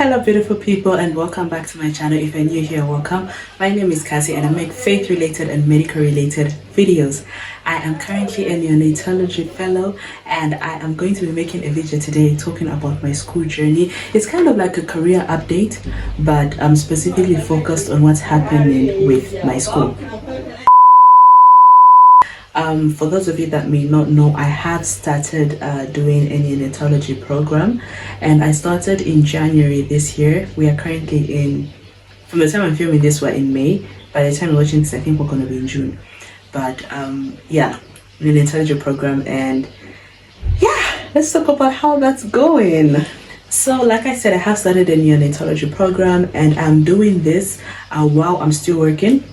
Hello beautiful people and welcome back to my channel. If you're new here, welcome. My name is Cassie and I make faith related and medical related videos. I am currently a neonatology fellow and I am going to be making a video today talking about my school journey. It's kind of like a career update, but I'm specifically focused on what's happening with my school. For those of you that may not know, I have started doing a neonatology program, and I started in January this year. We are currently from the time I'm filming this, we're in May. By the time you're watching this, I think we're going to be in June. But yeah, neonatology program, and yeah, let's talk about how that's going. So like I said, I have started a neonatology program, and I'm doing this while I'm still working.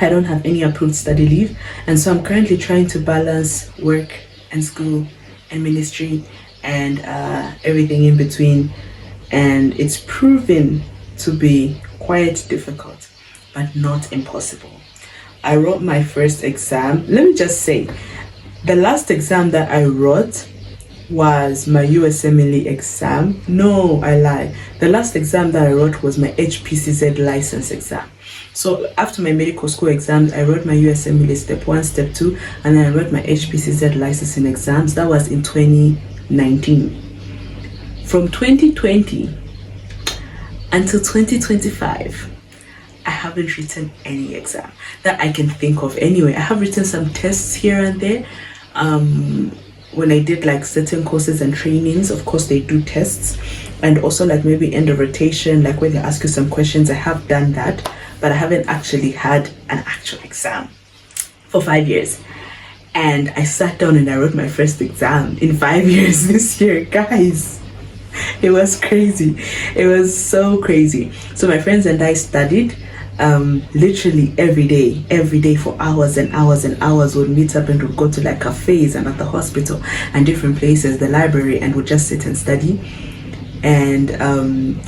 I don't have any approved study leave, and so I'm currently trying to balance work and school and ministry and everything in between, and it's proven to be quite difficult but not impossible. I wrote my first exam. Let me just say, the last exam that I wrote was my USMLE exam. No, I lie. The last exam that I wrote was my HPCZ license exam. So after my medical school exams, I wrote my USMLE step 1, step 2, and then I wrote my HPCZ licensing exams. That was in 2019. From 2020 until 2025, I haven't written any exam that I can think of anyway. I have written some tests here and there. When I did like certain courses and trainings, of course they do tests, and also like maybe end of rotation, like where they ask you some questions. I have done that, but I haven't actually had an actual exam for 5 years. And I sat down and I wrote my first exam in 5 years this year, guys. It was crazy. It was so crazy. So my friends and I studied literally every day for hours and hours and hours. We'd meet up and we'd go to like cafes and at the hospital and different places, the library, and we'd just sit and study. And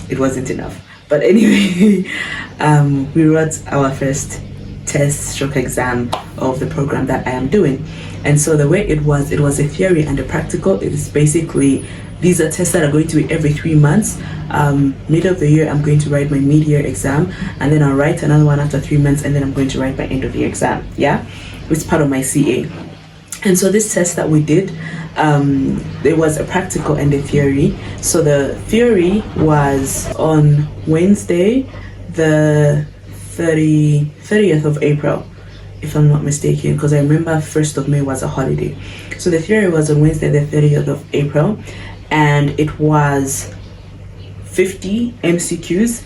it wasn't enough. But anyway, we wrote our first test exam of the program that I am doing. And so the way it was a theory and a practical. It is basically, these are tests that are going to be every 3 months. Middle of the year, I'm going to write my mid-year exam, and then I'll write another one after 3 months, and then I'm going to write my end of year exam. Yeah, it's part of my CA. And so this test that we did, there was a practical and a theory. So the theory was on Wednesday, the 30th of April, if I'm not mistaken, because I remember 1st of May was a holiday. So the theory was on Wednesday, the 30th of April, and it was 50 MCQs.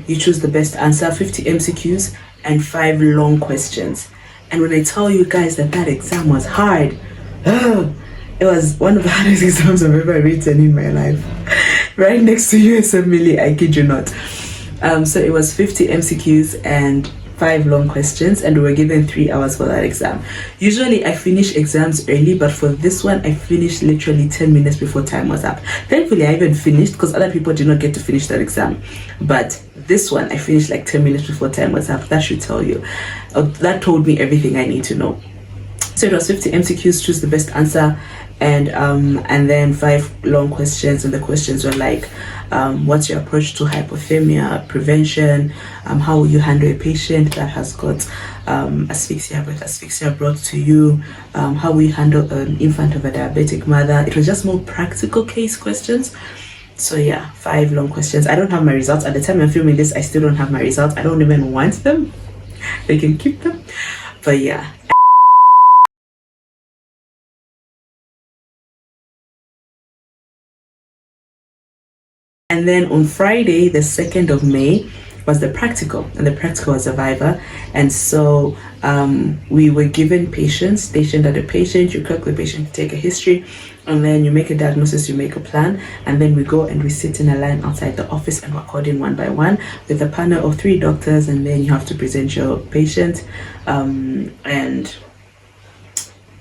You choose the best answer, 50 MCQs and 5 long questions. And when I tell you guys that that exam was hard, it was one of the hardest exams I've ever written in my life. Right next to USMLE, I kid you not. So it was 50 MCQs and 5 long questions, and we were given 3 hours for that exam. Usually I finish exams early, but for this one I finished literally 10 minutes before time was up. Thankfully I even finished, because other people did not get to finish that exam. But this one I finished like 10 minutes before time was up. That should tell you. That told me everything I need to know. So it was 50 MCQs, choose the best answer, and then 5 long questions, and the questions were like, what's your approach to hypothermia prevention, how will you handle a patient that has got asphyxia, breath asphyxia brought to you, how will you handle an infant of a diabetic mother. It was just more practical case questions. So yeah, 5 long questions. I don't have my results at the time I'm filming this. I still don't have my results. I don't even want them. They can keep them, but yeah. And then on Friday, the 2nd of May, was the practical, and the practical was a viva. And so we were given patients, stationed at the patient. You cook the patient, take a history, and then you make a diagnosis, you make a plan, and then we go and we sit in a line outside the office and record in one by one with a panel of 3 doctors, and then you have to present your patient and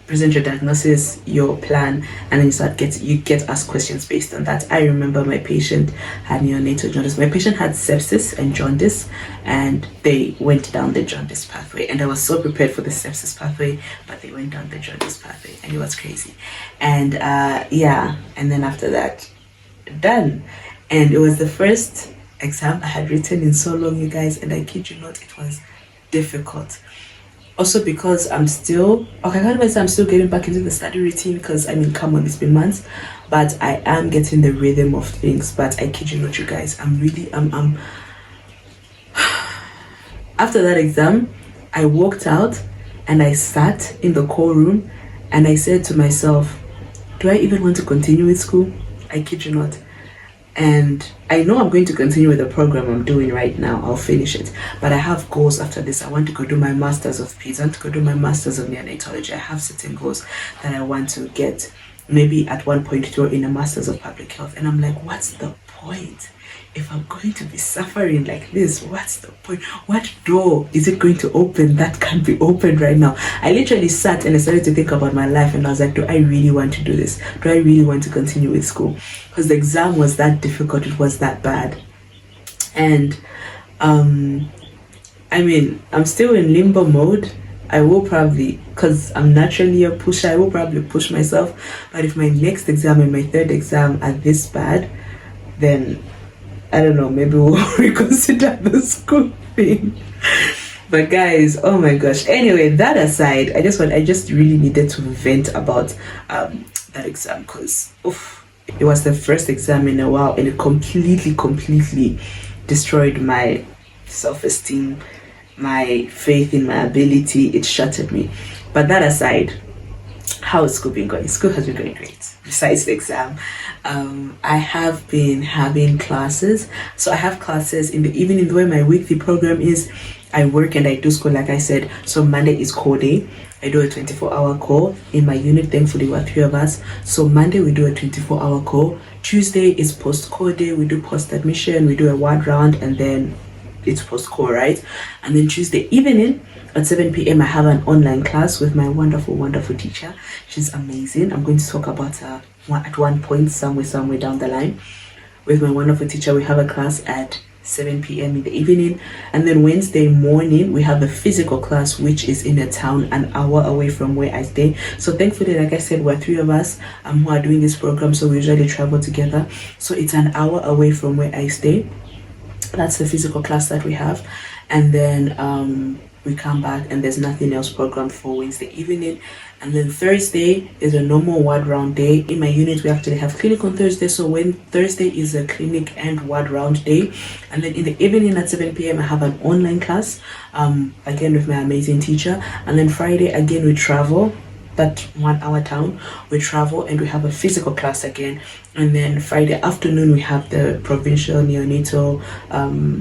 present your diagnosis, your plan, and then you get asked questions based on that. I remember my patient had neonatal jaundice. My patient had sepsis and jaundice, and they went down the jaundice pathway, and I was so prepared for the sepsis pathway, but they went down the jaundice pathway, and it was crazy. And yeah, and then after that, done. And it was the first exam I had written in so long, you guys, and I kid you not, it was difficult. Also because I'm still, okay, I can't even say I'm still getting back into the study routine because, I mean, come on, it's been months, but I am getting the rhythm of things. But I kid you not, you guys, I'm after that exam, I walked out and I sat in the call room and I said to myself, do I even want to continue with school? I kid you not. And I know I'm going to continue with the program I'm doing right now. I'll finish it. But I have goals after this. I want to go do my Masters of Peace. I want to go do my Masters of Neonatology. I have certain goals that I want to get. Maybe at one point throw in a Masters of Public Health. And I'm like, what's the point? If I'm going to be suffering like this, what's the point? What door is it going to open that can't be opened right now? I literally sat and I started to think about my life and I was like, do I really want to do this? Do I really want to continue with school? Because the exam was that difficult, it was that bad. And I mean, I'm still in limbo mode. I will probably, because I'm naturally a pusher, I will probably push myself. But if my next exam and my third exam are this bad, then I don't know, maybe we'll reconsider the school thing. But guys, oh my gosh. Anyway, that aside, I just really needed to vent about that exam because it was the first exam in a while and it completely destroyed my self-esteem, my faith in my ability. It shattered me. But that aside, how is school been going? School has been going great. Besides the exam, I have been having classes. So I have classes in the evening. The way my weekly program is, I work and I do school, like I said. So Monday is core day. I do a 24-hour call in my unit. Thankfully, we're 3 of us. So Monday we do a 24-hour call. Tuesday is post-core day. We do post-admission. We do a ward round, and then it's post-core, right? And then Tuesday evening at 7 p.m. I have an online class with my wonderful teacher. She's amazing. I'm going to talk about her at one point somewhere down the line. With my wonderful teacher, we have a class at 7 p.m. in the evening. And then Wednesday morning we have a physical class, which is in a town an hour away from where I stay. So thankfully, like I said, we're 3 of us who are doing this program, so we usually travel together. So it's an hour away from where I stay. That's the physical class that we have. And then we come back and there's nothing else programmed for Wednesday evening. And then Thursday is a normal ward round day. In my unit we actually have clinic on Thursday, so when Thursday is a clinic and ward round day. And then in the evening at 7 p.m. I have an online class, again with my amazing teacher. And then Friday again we travel, that 1 hour town, we travel and we have a physical class again. And then Friday afternoon we have the provincial neonatal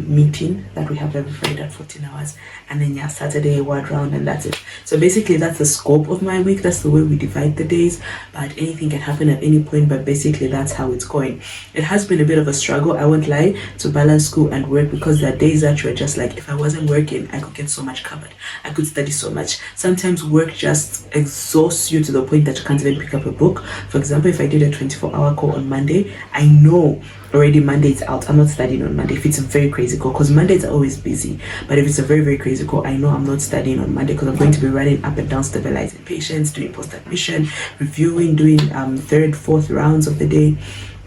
meeting that we have every Friday at 14 hours. And then Saturday ward round, and that's it. So basically that's the scope of my week. That's the way we divide the days, but anything can happen at any point. But basically that's how it's going. It has been a bit of a struggle, I won't lie, to balance school and work, because there are days that you're just like, if I wasn't working I could get so much covered, I could study so much. Sometimes work just exhausts you to the point that you can't even pick up a book. For example, if I did a 24-hour call on Monday, I know already Monday is out. I'm not studying on Monday if it's a very crazy call, because Mondays are always busy. But if it's a very crazy call, I know I'm not studying on Monday, because I'm going to be running up and down stabilizing patients, doing post-admission, reviewing, doing third, fourth rounds of the day.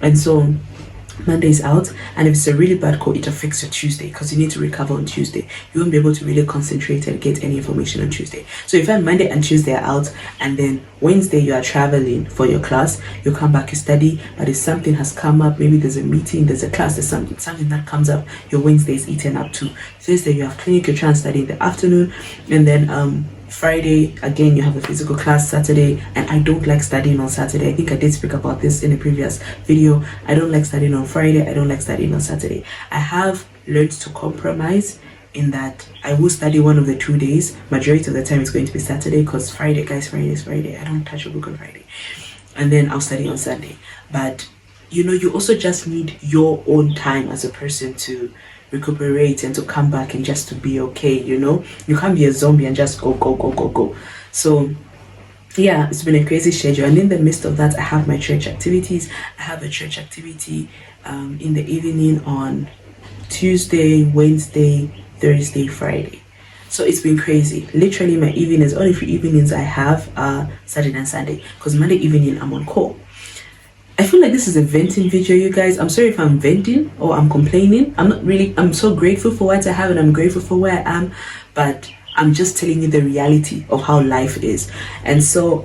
And so Monday is out. And if it's a really bad call, it affects your Tuesday, because you need to recover on Tuesday. You won't be able to really concentrate and get any information on Tuesday. So if Monday and Tuesday are out, and then Wednesday you are traveling for your class, you come back, you study. But if something has come up, maybe there's a meeting, there's a class, there's something that comes up, your Wednesday is eaten up too. Thursday you have clinic, you try and study in the afternoon. And then Friday again you have a physical class. Saturday, and I don't like studying on Saturday. I think I did speak about this in a previous video. I don't like studying on Friday, I don't like studying on Saturday. I have learned to compromise in that I will study one of the 2 days. Majority of the time it's going to be Saturday, because Friday, guys, Friday is Friday. I don't touch a book on Friday. And then I'll study on Sunday. But you know, you also just need your own time as a person to recuperate and to come back and just to be okay. You know, you can't be a zombie and just go. So yeah, it's been a crazy schedule. And in the midst of that, I have my church activities. I have a church activity in the evening on Tuesday, Wednesday, Thursday, Friday. So it's been crazy. Literally my evenings, only 3 evenings I have Saturday and Sunday, because Monday evening I'm on call. I feel like this is a venting video, you guys. I'm sorry if I'm venting or I'm complaining. I'm not really. I'm so grateful for what I have and I'm grateful for where I am, but I'm just telling you the reality of how life is. And so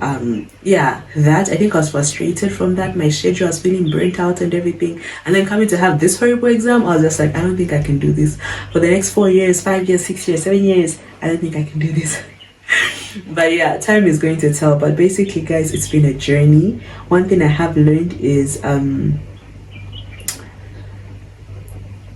yeah, that I think I was frustrated from that. My schedule was feeling burnt out and everything, and then coming to have this horrible exam, I was just like, I don't think I can do this for the next 4 years, 5 years, 6 years, 7 years. I don't think I can do this. But yeah, time is going to tell. But basically, guys, it's been a journey. One thing I have learned is I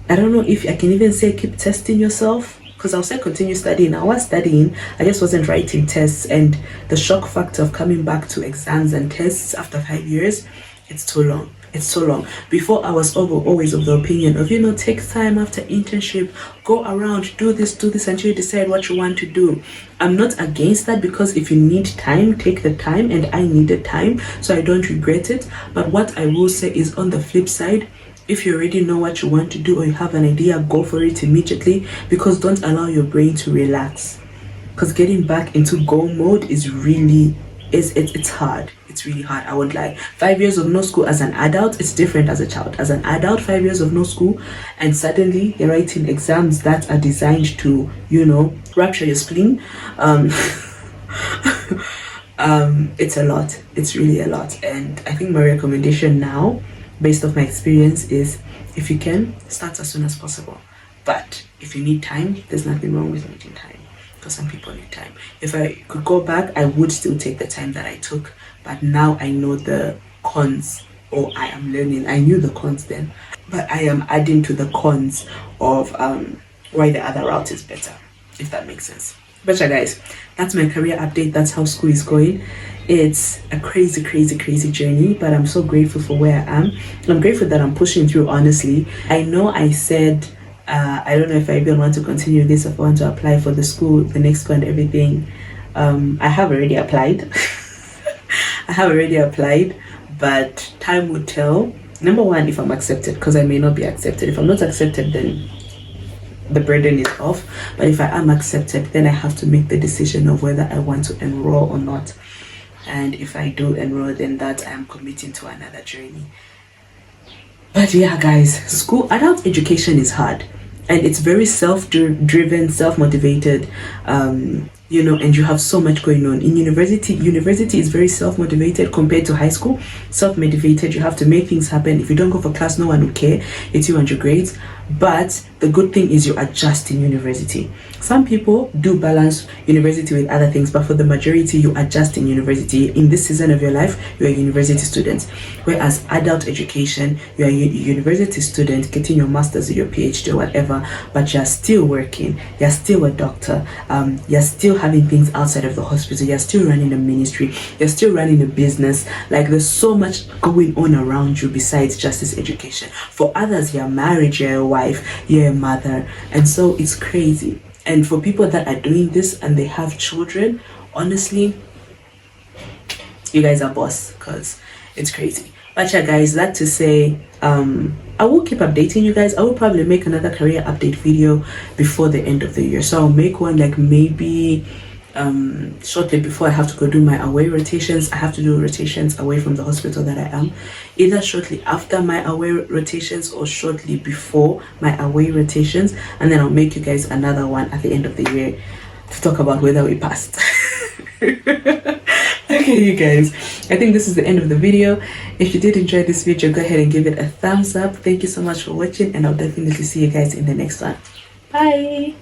don't know if I can even say keep testing yourself, because I'll say continue studying. I was studying, I just wasn't writing tests, and the shock factor of coming back to exams and tests after 5 years, it's too long. It's so long. Before, I was always of the opinion of, take time after internship, go around, do this until you decide what you want to do. I'm not against that, because if you need time, take the time, and I needed time, so I don't regret it. But what I will say is, on the flip side, if you already know what you want to do or you have an idea, go for it immediately, because don't allow your brain to relax. Because getting back into go mode is really, it's hard. It's really hard. I would lie. 5 years of no school as an adult, it's different as a child. As an adult, 5 years of no school, and suddenly you're writing exams that are designed to, rupture your spleen. It's a lot. It's really a lot. And I think my recommendation now, based off my experience, is if you can, start as soon as possible. But if you need time, there's nothing wrong with needing time, because some people need time. If I could go back, I would still take the time that I took. But now I know the cons, or I am learning. I knew the cons then, but I am adding to the cons of why the other route is better, if that makes sense. But yeah, guys, that's my career update. That's how school is going. It's a crazy journey, but I'm so grateful for where I am. I'm grateful that I'm pushing through, honestly. I know I said I don't know if I even want to continue this, if I want to apply for the school, the next school and everything. I have already applied. I have already applied, but time will tell. Number one, if I'm accepted, because I may not be accepted. If I'm not accepted, then the burden is off. But if I am accepted, then I have to make the decision of whether I want to enroll or not. And if I do enroll, then that I am committing to another journey. But yeah, guys, adult education is hard, and it's very self-driven, self-motivated. And you have so much going on. In university is very self-motivated compared to high school. Self-motivated, you have to make things happen. If you don't go for class, no one will care. It's you and your grades. But the good thing is you adjust in university. Some people do balance university with other things, but for the majority, you adjust in university. In this season of your life, you're a university student. Whereas adult education, you're a university student getting your master's or your PhD or whatever, but you're still working. You're still a doctor. You're still having things outside of the hospital. You're still running a ministry. You're still running a business. Like, there's so much going on around you besides just this education. For others, you're married, you're a wife, you're a mother, and so it's crazy. And for people that are doing this and they have children, honestly, you guys are boss, because it's crazy. But yeah, guys, that to say, I will keep updating you guys. I will probably make another career update video before the end of the year. So I'll make one like maybe shortly before I have to go do my away rotations. I have to do rotations away from the hospital that I am, either shortly after my away rotations or shortly before my away rotations, and then I'll make you guys another one at the end of the year to talk about whether we passed. Okay, you guys, I think this is the end of the video. If you did enjoy this video, go ahead and give it a thumbs up. Thank you so much for watching, and I'll definitely see you guys in the next one. Bye.